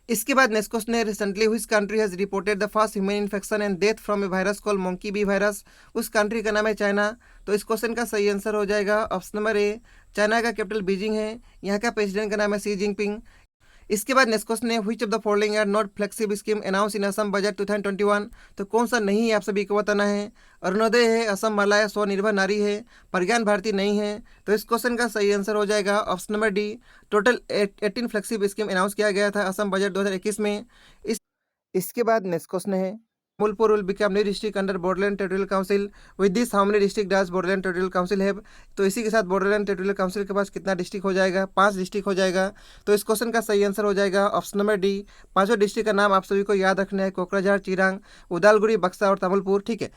Speaker 1: इसके बाद नेक्स्ट क्वेश्चन है, recently which country has reported the first human infection and death from a virus called monkey B virus. उस कंट्री का नाम है चाइना। तो इस क्वेश्चन का सही आंसर हो जाएगा ऑप्शन नंबर ए। चाइना का कैपिटल बीजिंग है। यहाँ का प्रेसिडेंट का नाम है शी जिनपिंग। इसके बाद नेक्स्ट क्वेश्चन है, which of the following are not flexible scheme announce in Assam budget 2021। तो कौन सा नहीं है, आप सभी को बताना है। अरुणोदय है, असम माला है, स्वनिर्भर नारी है, प्रज्ञान भारती नहीं है। तो इस क्वेश्चन का सही आंसर हो जाएगा option number D. Total 18 flexible scheme announce किया गया था असम बजट 2021 में। इसके बाद नेक्स्ट क्वेश्चन है, Mulpur will become new district under Borderland Territorial Council. With this, how many district does Borderland Territorial Council have? तो इसी के साथ Borderland Territorial Council के पास कितना डिस्ट्रिक्ट हो जाएगा, 5 डिस्ट्रिक्ट हो जाएगा। तो इस क्वेश्चन का सही आंसर हो जाएगा ऑप्शन नंबर डी। पांचों डिस्ट्रिक्ट का नाम आप सभी को याद रखना है, कोकराझार, चिरांग, उदालगुड़ी, बक्सा और तमुलपुर। ठीक है।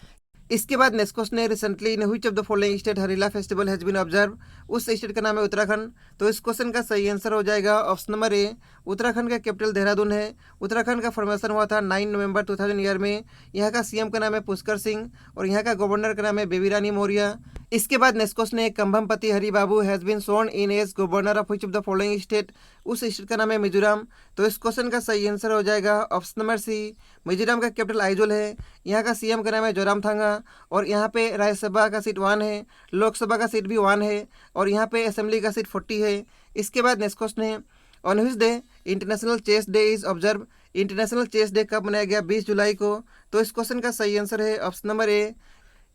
Speaker 1: इसके बाद नेक्स्ट क्वेश्चन है, recently in which of the following state Harela festival has been observe. उस स्टेट का नाम है उत्तराखंड। तो इस क्वेश्चन का सही आंसर हो जाएगा ऑप्शन नंबर ए। उत्तराखंड का कैपिटल देहरादून है। उत्तराखंड का फॉर्मेशन हुआ था 9 नवंबर 2000 ईयर में। यहाँ का सीएम का नाम है पुष्कर सिंह और यहाँ का गवर्नर का नाम है बेबी रानी मौर्य। इसके बाद नेक्स्ट क्वेश्चन है, Kambhampati Hari Babu has been sworn in as governor of which of the following state. उस स्टेट का नाम है मिजोरम। तो इस क्वेश्चन का सही आंसर हो जाएगा ऑप्शन नंबर सी। मिजोरम का कैपिटल आइजोल है। यहाँ का सीएम का नाम है जोरामथंगा और यहाँ पे राज्यसभा का सीट 1 है, लोकसभा का सीट भी 1 है और यहाँ पे असेंबली का सीट 40 है। इसके बाद नेक्स्ट क्वेश्चन है, on which day international chess day is observe. International chess day कब मनाया गया, 20 जुलाई को। तो इस क्वेश्चन का सही आंसर है ऑप्शन नंबर ए।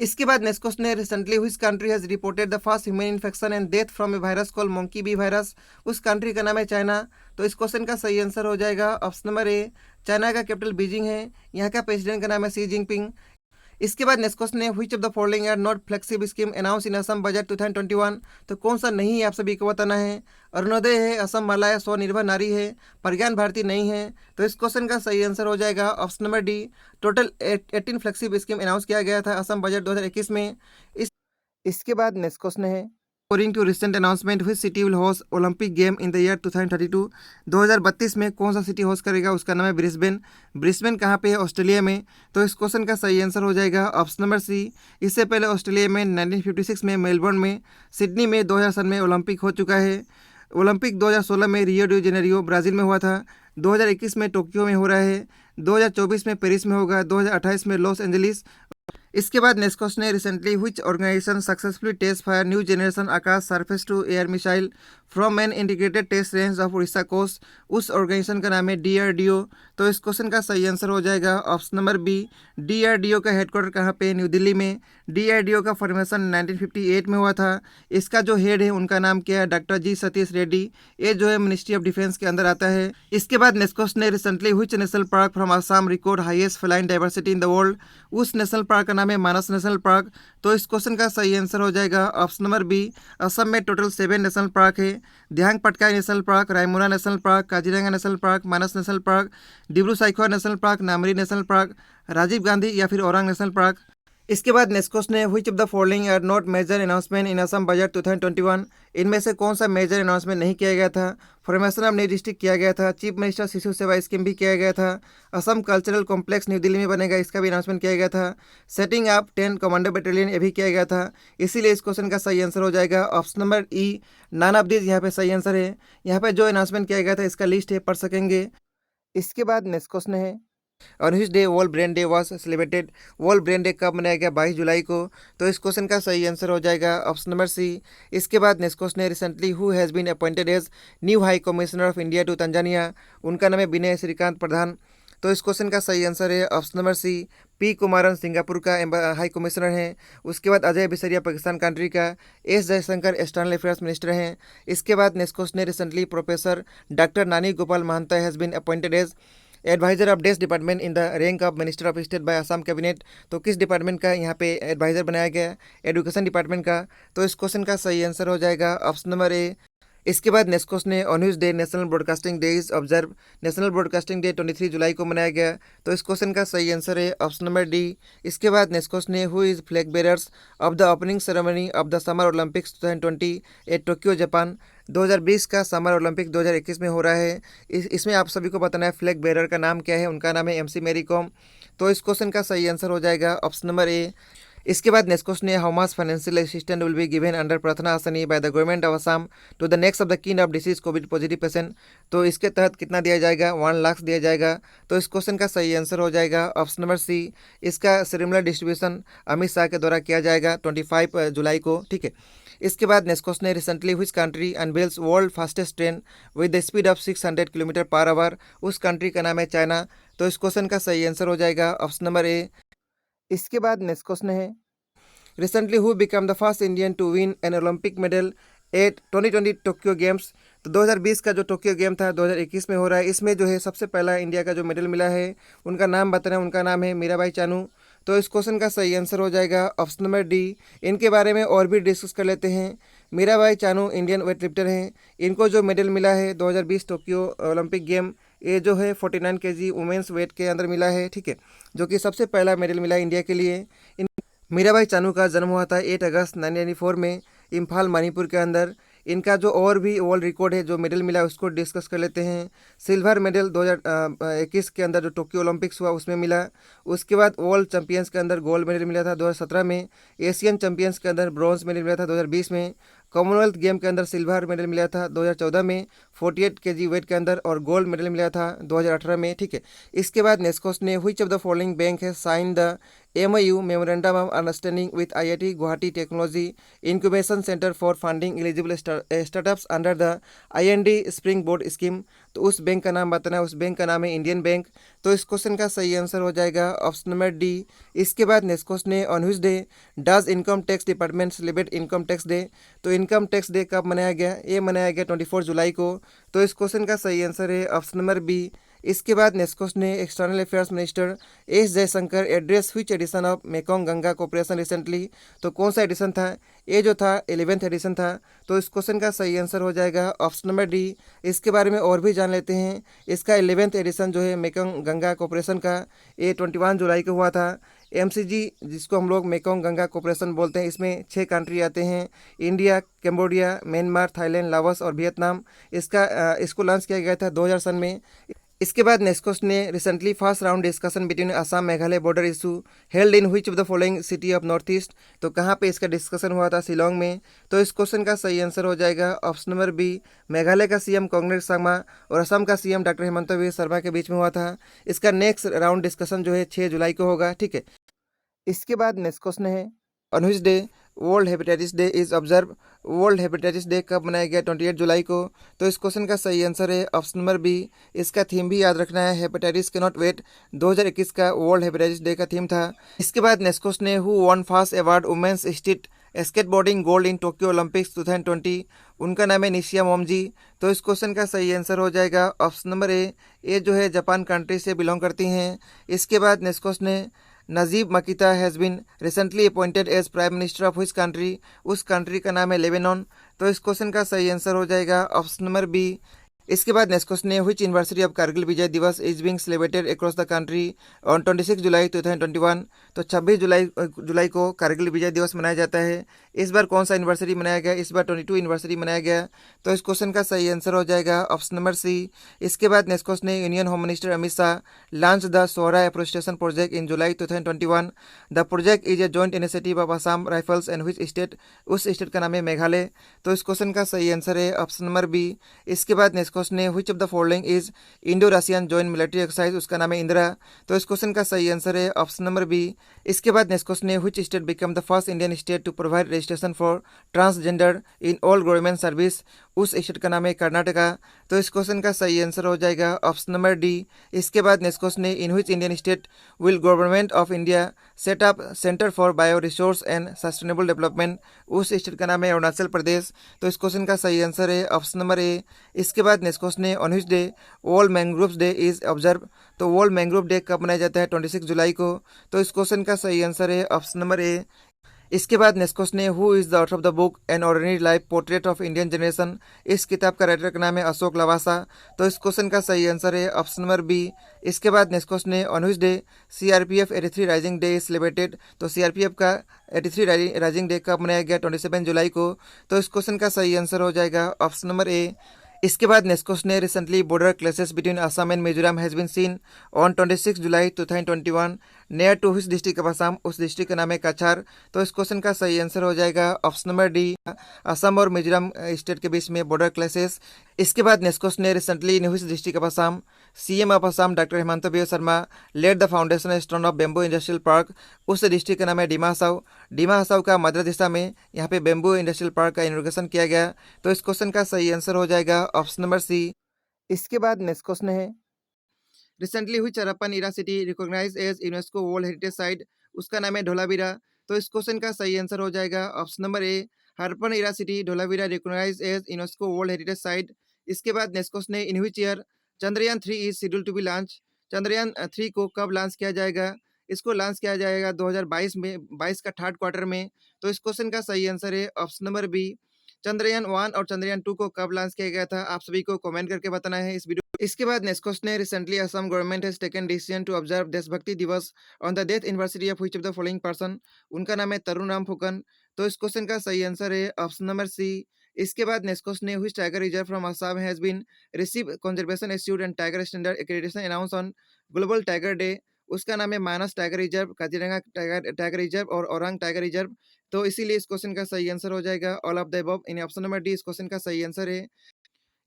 Speaker 1: इसके बाद नेक्स्ट क्वेश्चन है, recently which country has reported the first human infection and death from a virus called monkey B virus. उस कंट्री का नाम है चाइना। तो इस क्वेश्चन का सही आंसर हो जाएगा ऑप्शन नंबर ए। चाइना का कैपिटल बीजिंग है। यहाँ का प्रेसिडेंट का नाम है शी जिनपिंग। इसके बाद नेक्स्ट क्वेश्चन है, which of the following are not flexible scheme announce in Assam budget 2021। तो कौन सा नहीं है, आप सभी को बताना है। अरुणोदय है, असम माला है, स्वनिर्भर नारी है, प्रज्ञान भारती नहीं है। तो इस क्वेश्चन का सही आंसर हो जाएगा option number D. Total 18 flexible scheme announce किया गया था असम बजट 2021 में। इसके बाद नेक्स्ट क्वेश्चन है, according to recent announcement which city will host Olympic game in the year 2032। 2032 में कौन सा सिटी होस्ट करेगा, उसका नाम है ब्रिस्बेन। ब्रिस्बेन कहाँ पे है, ऑस्ट्रेलिया में। तो इस क्वेश्चन का सही आंसर हो जाएगा ऑप्शन नंबर सी। इससे पहले ऑस्ट्रेलिया में 1956 में, मेलबर्न में, सिडनी में 2000 में ओलंपिक हो चुका है। ओलंपिक 2016 में रियो डी जेनेरियो ब्राज़ील में हुआ था। 2021 में टोक्यो में हो रहा है। 2024 में पेरिस में होगा। 2028 में लॉस एंजलिस। इसके बाद नेक्स्ट क्वेश्चन है, recently which organisation successfully test fire new generation Akash surface to air missile from an integrated test range of Orissa coast. उस ऑर्गेनाइजेशन का नाम है DRDO। तो इस क्वेश्चन का सही आंसर हो जाएगा ऑप्शन नंबर बी। DRDO का हेडक्वार्टर कहाँ पे, न्यू दिल्ली में। DRDO का फॉर्मेशन 1958 में हुआ था। इसका जो हेड है उनका नाम क्या है, डॉक्टर जी सतीश रेड्डी। ये जो है मिनिस्ट्री ऑफ डिफेंस के अंदर आता है। इसके बाद नेक्स्ट क्वेश्चन है, recently which national park from Assam record highest feline diversity in the world. उस नेशनल पार्क का नाम है मानस नेशनल पार्क। तो इस क्वेश्चन का सही आंसर हो जाएगा ऑप्शन नंबर बी। असम में टोटल 7 नेशनल पार्क है। Dihing Patkai national park, Raimona national park, Kaziranga national park, Manas national park, Dibru Saikhowa national park, Nameri national park, Rajiv Gandhi या फिर औरंग नेशनल पार्क। इसके बाद नेक्स्ट क्वेश्चन है, which of the following are not major announcement in Assam budget 2021। इनमें से कौन सा मेजर अनाउंसमेंट नहीं किया गया था। फॉर्मेशन ऑफ न्यू डिस्ट्रिक्ट किया गया था। चीफ मिनिस्टर शिशु सेवा स्कीम भी किया गया था। Assam cultural complex new Delhi में बनेगा, इसका भी अनाउंसमेंट किया गया था। सेटिंग अप 10 कमांडो बटालियन ये भी किया गया था। इसीलिए इस क्वेश्चन का सही आंसर हो जाएगा option number E, none of this यहाँ पे सही आंसर है। यहाँ पे जो अनाउंसमेंट किया गया था इसका लिस्ट है, पढ़ सकेंगे। इसके बाद नेक्स्ट क्वेश्चन है, on which day world brain day was celebrated. World brain day कब मनाया गया, 22 जुलाई को। तो इस क्वेश्चन का सही आंसर हो जाएगा ऑप्शन नंबर सी। इसके बाद नेक्स्ट क्वेश्चन है, recently who has been appointed as new high commissioner of India to Tanzania. उनका नाम है विनय श्रीकांत प्रधान। तो इस क्वेश्चन का सही आंसर है option number C. P Kumaran Singapore का हाई कमिश्नर हैं। उसके बाद अजय बिसरिया पाकिस्तान कंट्री का। S Jaishankar external affairs minister हैं। इसके बाद नेक्स्ट क्वेश्चन है, recently professor doctor Nani Gopal Mahanta has been appointed as advisor of this department in the rank of minister of state by Assam cabinet. तो किस डिपार्टमेंट का यहाँ पे एडवाइजर बनाया गया, एजुकेशन डिपार्टमेंट का। तो इस क्वेश्चन का सही आंसर हो जाएगा ऑप्शन नंबर ए। इसके बाद नेक्स्ट क्वेश्चन है, on which day national broadcasting day is observe. National broadcasting day 23 जुलाई को मनाया गया। तो इस क्वेश्चन का सही आंसर है ऑप्शन नंबर डी। इसके बाद नेक्स्ट क्वेश्चन है, who is flag bearers of the opening ceremony of the summer Olympics 2020 eight Tokyo Japan. 2020 का समर ओलंपिक 2021 में हो रहा है। इसमें आप सभी को बताना है फ्लैग बेरर का नाम क्या है। उनका नाम है MC मैरी कॉम। तो इस क्वेश्चन का सही आंसर हो जाएगा ऑप्शन नंबर ए। इसके बाद नेक्स्ट क्वेश्चन है, how much financial assistant will be given under Prarthana Asoni by the government of Assam to the next of the kin of deceased covid positive patient. तो इसके तहत कितना दिया जाएगा, 1 लाख दिया जाएगा। तो इस क्वेश्चन का सही आंसर हो जाएगा ऑप्शन नंबर सी। इसका सिमिलर डिस्ट्रीब्यूशन अमित शाह के द्वारा किया जाएगा 25 जुलाई को, ठीक है। इसके बाद नेक्स्ट क्वेश्चन है, recently which country unveils world fastest train with the speed of 600 kilometre per hour. उस कंट्री का नाम है चाइना। तो इस क्वेश्चन का सही आंसर हो जाएगा ऑप्शन नंबर ए। इसके बाद नेक्स्ट क्वेश्चन है, recently who become the first Indian to win an Olympic medal at 2020 Tokyo games. तो 2020 का जो टोक्यो गेम था 2021 में हो रहा है। इसमें जो है सबसे पहला इंडिया का जो मेडल मिला है उनका नाम बताना है। उनका नाम है मीराबाई चानू। तो इस क्वेश्चन का सही आंसर हो जाएगा ऑप्शन नंबर डी। इनके बारे में और भी डिस्कस कर लेते हैं। Mirabai Chanu Indian weight lifter हैं। इनको जो मेडल मिला है 2020 टोक्यो ओलंपिक गेम, ये जो है 49 kg वुमेंस वेट के अंदर मिला है, ठीक है, जो कि सबसे पहला मेडल मिला है इंडिया के लिए। मीराबाई चानू का जन्म हुआ था 8 अगस्त 1994 में इम्फाल मणिपुर के अंदर। इनका जो और भी वर्ल्ड रिकॉर्ड है जो मेडल मिला है उसको डिस्कस कर लेते हैं। सिल्वर मेडल 2021 के अंदर जो टोक्यो ओलंपिक्स हुआ उसमें मिला। उसके बाद वर्ल्ड चैंपियंस के अंदर गोल्ड मेडल मिला था 2017 में। एशियन चैंपियंस के अंदर ब्रॉन्ज मेडल मिला था 2020 में। कॉमनवेल्थ गेम के अंदर सिल्वर मेडल मिला था 2014 में 48 kg वेट के अंदर, और गोल्ड मेडल मिला था 2018 में, ठीक है। इसके बाद नेक्स्ट क्वेश्चन है, which of the following bank है sign the MOU memorandum of understanding with IIT Guwahati technology incubation centre for funding eligible startups under the IND spring board scheme. तो उस बैंक का नाम बताना है। उस बैंक का नाम है इंडियन बैंक। तो इस क्वेश्चन का सही आंसर हो जाएगा ऑप्शन नंबर डी। इसके बाद नेक्स्ट क्वेश्चन है, on which day does income tax department celebrate income tax day. तो इनकम टैक्स डे कब मनाया गया, ये मनाया गया 24 जुलाई को। तो इस क्वेश्चन का सही आंसर है ऑप्शन नंबर बी। इसके बाद नेक्स्ट क्वेश्चन है, external affairs minister S Jaishankar address which edition of Mekong Ganga cooperation recently. तो कौन सा एडिशन था, ये जो था 11th एडिशन था। तो इस क्वेश्चन का सही आंसर हो जाएगा ऑप्शन नंबर डी। इसके बारे में और भी जान लेते हैं। इसका 11th एडिशन जो है मेकोंग गंगा कोऑपरेशन का, ये 21 जुलाई को हुआ था। एमसीजी जिसको हम लोग मेकोंग गंगा कोऑपरेशन बोलते हैं, इसमें 6 कंट्री आते हैं, India, Cambodia, Myanmar, Thailand, Laos और वियतनाम। इसको लॉन्च किया गया था 2000 सन में। इसके बाद नेस्कोस ने recently first round discussion between Assam Meghalaya border issue held in which of the following city of north east. तो कहाँ पे इसका डिस्कशन हुआ था? शिलोंग में। तो इस क्वेश्चन का सही आंसर हो जाएगा ऑप्शन नंबर बी, मेघालय का सीएम कॉन्ग्रेस संगमा और असम का सीएम डॉक्टर हेमंत बिस्वा शर्मा के बीच में हुआ था। इसका नेक्स्ट राउंड डिस्कशन जो है 6 जुलाई को होगा, ठीक है। इसके बाद नेक्स्ट क्वेश्चन है, on which day world hepatitis day is observe. World hepatitis day कब मनाया गया? 28 जुलाई को। तो इस क्वेश्चन का सही आंसर है ऑप्शन नंबर बी। इसका थीम भी याद रखना है, हेपेटाइटिस कैन नॉट वेट। 2021 का वर्ल्ड हेपेटाइटिस डे का थीम था। इसके बाद नेक्स्ट क्वेश्चन है, who won first award women's street skateboarding gold in Tokyo Olympics 2020। उनका नाम है निशिया मोमजी। तो इस क्वेश्चन का सही आंसर हो जाएगा ऑप्शन नंबर ए। ये जो है जापान कंट्री से बिलोंग करती हैं। इसके बाद नेक्स्ट क्वेश्चन है, Najib Mikati has been recently appointed as prime minister of which country. उस कंट्री का नाम है लेबनान। तो इस क्वेश्चन का सही आंसर हो जाएगा ऑप्शन नंबर बी। इसके बाद नेक्स्ट क्वेश्चन है, which university of Kargil Vijay Diwas is being celebrated across the country on 26 July 2021। तो 26 जुलाई को कारगिल विजय दिवस मनाया जाता है। इस बार कौन सा यूनिवर्सिटी मनाया गया? इस बार 22 यूनिवर्सिटी मनाया गया। तो इस क्वेश्चन का सही आंसर हो जाएगा ऑप्शन नंबर सी। इसके बाद नेक्स्ट क्वेश्चन है, union home minister Amit Shah launch the Sohra afforestation project in July 2021। The project is a joint initiative of Assam rifles and which state. उस स्टेट का नाम है मेघालय। तो इस क्वेश्चन का सही आंसर है ऑप्शन नंबर बी। इसके बाद नेक्स्ट क्वेश्चन है, which of the following is Indo Russian joint military exercise. उसका नाम है इंदिरा। तो इस क्वेश्चन का सही आंसर है ऑप्शन नंबर बी। इसके बाद नेक्स्ट क्वेश्चन है, which state become the first Indian state to provide registration for transgender in all government service. उस स्टेट का नाम है कर्नाटका। तो इस क्वेश्चन का सही आंसर हो जाएगा ऑप्शन नंबर डी। इसके बाद नेक्स्ट क्वेश्चन है, in which Indian state will government of India set up centre for bio resource and sustainable development. उस स्टेट का नाम है अरुणाचल प्रदेश। तो इस क्वेश्चन का सही आंसर है ऑप्शन नंबर ए। इसके बाद नेक्स्ट क्वेश्चन है, on which day world mangroves day is observe. तो वर्ल्ड मैंग्रोव डे कब मनाया जाता है? 26 जुलाई को। तो इस क्वेश्चन का सही आंसर है ऑप्शन नंबर ए। इसके बाद नेक्स्ट क्वेश्चन है, who is the author of the book an ordinary life portrait of Indian generation. इस किताब का राइटर का नाम है अशोक लवासा। तो इस क्वेश्चन का सही आंसर है ऑप्शन नंबर बी। इसके बाद नेक्स्ट क्वेश्चन है, on which day CRPF 83 raising day is celebrated. तो सीआरपीएफ का 83 राइजिंग डे कब मनाया गया? 27 जुलाई को। तो इस क्वेश्चन का सही आंसर हो जाएगा ऑप्शन नंबर ए। इसके बाद नेक्स्ट क्वेश्चन है, recently border clashes between Assam and Mizoram has been seen on 26 July 2021 near to which district of Assam. उस डिस्ट्रिक्ट का नाम है कछार। तो इस क्वेश्चन का सही आंसर हो जाएगा ऑप्शन नंबर डी। असम और मिजोरम स्टेट के बीच में बॉर्डर क्लैशेस। इसके बाद नेक्स्ट क्वेश्चन है, recently in which district of Assam CM of Assam doctor Himanta Biswa Sarma laid the foundation stone of bamboo industrial park. उस डिस्ट्रिक्ट का नाम है डिमा हसाओ। डिमा हसाओ का मध्य दिशा में यहाँ पे बेम्बू इंडस्ट्रियल पार्क का इनॉग्रेशन किया गया। तो इस क्वेश्चन का सही आंसर हो जाएगा ऑप्शन नंबर सी। इसके बाद नेक्स्ट क्वेश्चन है, रिसेंटली हुई Harappan era city recognise as UNESCO world heritage site. उसका नाम है धोलावीरा। तो इस क्वेश्चन का सही आंसर हो जाएगा option number A. Harappan era city Dholavira recognise as UNESCO world heritage site. इसके बाद नेक्स्ट क्वेश्चन है, in which year Chandrayaan 3 is schedule to be launch. Chandrayaan 3 को कब लॉन्च किया जाएगा? इसको लॉन्च किया जाएगा 2022 में, 22 का थर्ड क्वार्टर में। तो इस क्वेश्चन का सही आंसर है ऑप्शन नंबर बी। चंद्रयान 1 और चंद्रयान 2 को कब लॉन्च किया गया था? आप सभी को कमेंट करके बताना है इस वीडियो। इसके बाद नेक्स्ट क्वेश्चन है, recently Assam government has taken decision to observe Deshbhakti Diwas on the death anniversary of which of the following person. उनका नाम है तरुण राम फुकन। तो इस क्वेश्चन का सही आंसर है ऑप्शन नंबर सी। इसके बाद नेक्स्ट क्वेश्चन है, which tiger reserve from Assam has been receive conservation institute and tiger standard accreditation announce on global tiger day. उसका नाम है Manas tiger reserve, Kaziranga tiger reserve और औरंग टाइगर रिजर्व। तो इसीलिए इस क्वेश्चन का सही आंसर हो जाएगा all of the above. In option number D इस क्वेश्चन का सही आंसर है।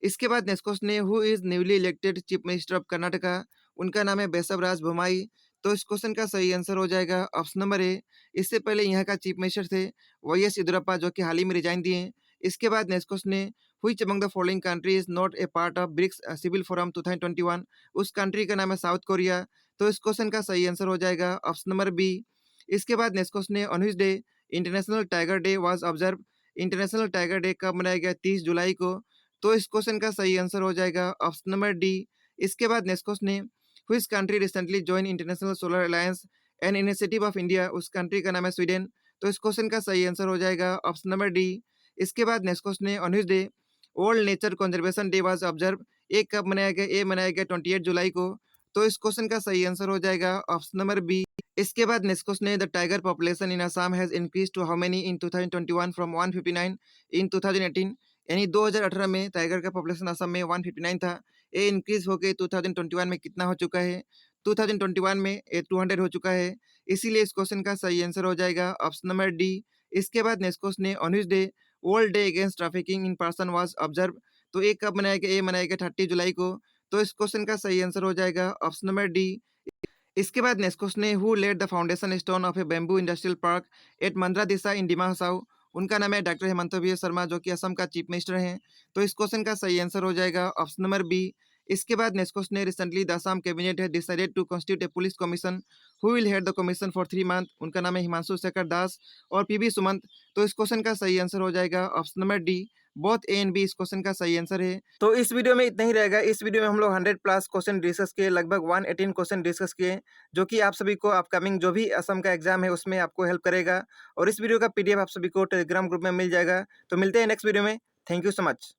Speaker 1: इसके बाद नेक्स्ट क्वेश्चन है, who is newly elected chief minister of Karnataka. उनका नाम है बेसवराज बोम्माई। तो इस क्वेश्चन का सही आंसर हो जाएगा ऑप्शन नंबर ए। इससे पहले यहाँ का चीफ मिनिस्टर थे वाई एस येदियुरप्पा, जो कि हाल ही में रिजाइन दिए। इसके बाद नेक्स्ट क्वेश्चन है, which among the following country is not a part of BRICS civil forum 2021। उस कंट्री का नाम है साउथ कोरिया। तो इस क्वेश्चन का सही आंसर हो जाएगा ऑप्शन नंबर बी। इसके बाद नेक्स्ट क्वेश्चन है, on which day international tiger day was observe. International tiger day कब मनाया गया? 30 जुलाई को। तो इस क्वेश्चन का सही आंसर हो जाएगा ऑप्शन नंबर डी। इसके बाद नेक्स्ट क्वेश्चन है, which country recently join international solar alliance an initiative of India. उस कंट्री का नाम है स्वीडन। तो इस क्वेश्चन का सही आंसर हो जाएगा ऑप्शन नंबर डी। इसके बाद नेक्स्ट क्वेश्चन है, on which day world nature conservation day was observe. ये कब मनाया गया? ये मनाया गया 28 जुलाई को। तो इस क्वेश्चन का सही आंसर हो जाएगा ऑप्शन नंबर बी। इसके बाद नेक्स्ट क्वेश्चन है, the tiger population in Assam has increase to how many in 2021 from 159 in 2018। यानी 2018 में टाइगर का पॉपुलेशन असम में 159 था, ये इंक्रीज होके 2021 में कितना हो चुका है? 2021 में ये 200 हो चुका है। इसीलिए इस क्वेश्चन का सही आंसर हो जाएगा ऑप्शन नंबर डी। इसके बाद नेक्स्ट क्वेश्चन है, on which day world day against trafficking in person was observe. तो ये कब मनाया गया? ये मनाया गया 30 जुलाई को। तो इस क्वेश्चन का सही आंसर हो जाएगा ऑप्शन नंबर डी। इसके बाद नेक्स्ट क्वेश्चन है, who laid the foundation stone of a bamboo industrial park at Mandardisa in Dima Hasao. उनका नाम है डॉक्टर हेमंत बिस्वा शर्मा, जो कि असम का चीफ मिनिस्टर हैं। तो इस क्वेश्चन का सही आंसर हो जाएगा ऑप्शन नंबर बी। इसके बाद नेक्स्ट क्वेश्चन है, recently the Assam cabinet has decided to constitute a police commission, who will head the commission for 3 month. उनका नाम है हिमांशु शेखर दास और पीबी सुमंत। तो इस क्वेश्चन का सही आंसर हो जाएगा option number D. Both A and B इस क्वेश्चन का सही आंसर है। तो इस वीडियो में इतना ही रहेगा। इस वीडियो में हम लोग 100 प्लस क्वेश्चन डिस्कस किए, लगभग 118 क्वेश्चन डिस्कस किए, जो कि आप सभी को अपकमिंग जो भी असम का एग्जाम है उसमें आपको हेल्प करेगा। और इस वीडियो का पीडीएफ आप सभी को टेलीग्राम ग्रुप में मिल जाएगा। तो मिलते हैं नेक्स्ट वीडियो में। Thank you so much.